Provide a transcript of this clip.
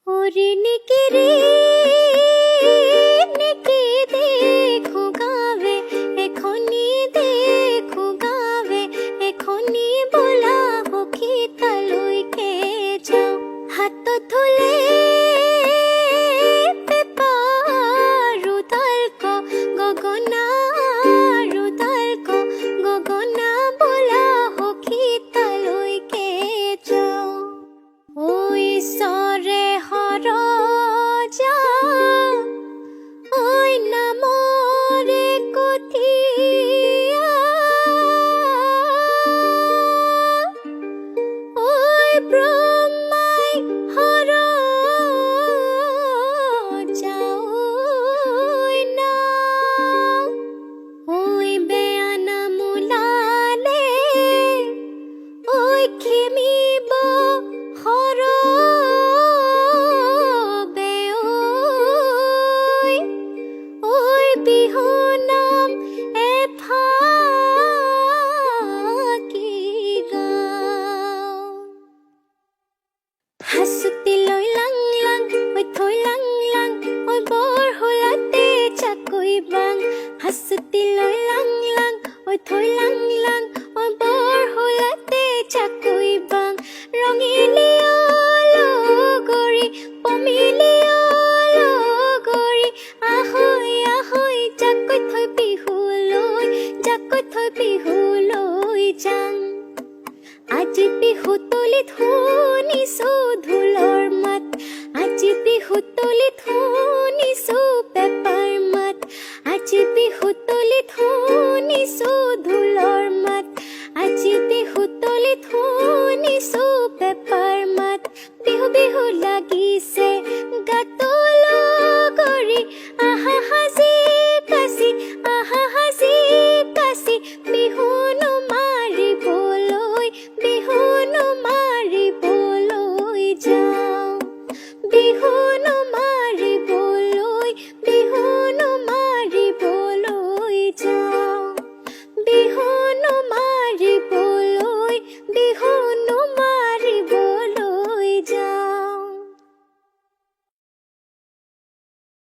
ওরে নেকি রে নেকি দেখো গাবে এখনি দেখো গাবে এখনি বলা হকি তালৈকে যাও হাত ধুলে পেপাৰুদালক গগনাৰুদালক গগনা বলা হকি তালৈকে যাও ওই সরে হরজা ওই নামরে কতিয়া ওই ব্রহ্মাই হরজা ওই না ওই বেয়ানা মুলালে ওই খেমিব হরবে ওই বিহু নাম এফাকি গাও হাসুতি লৈ লাং লাং ওই থৈ লাং লাং ওই বৰ হোলাতে চাকৈ বাং হাসুতি লৈ লাং লাং ওই থৈ লাং লাং ওই বৰ হোলাতে চাকৈ বাং ৰঙিলিয়া লগৰী পমিলিয়া লগৰী আহৈ আহৈ জাকৈ থৈ বিহুলৈ যাং আজি বিহু তলিত শুনিছো ঢোলৰ মাত আজি বিহু তলিত শুনিছো পেপাৰ মাত আজি বিহু তলিত শুনিছো ঢোলৰ মাত আজি বিহু তলিত শুনিছো পেপাৰ মাত বিহু বিহু লাগিছে গাতো লগৰী আহা হাজি কাছি আহা হাজি কাছি বিহুনো মাৰিবলৈ যাওঁ বিহু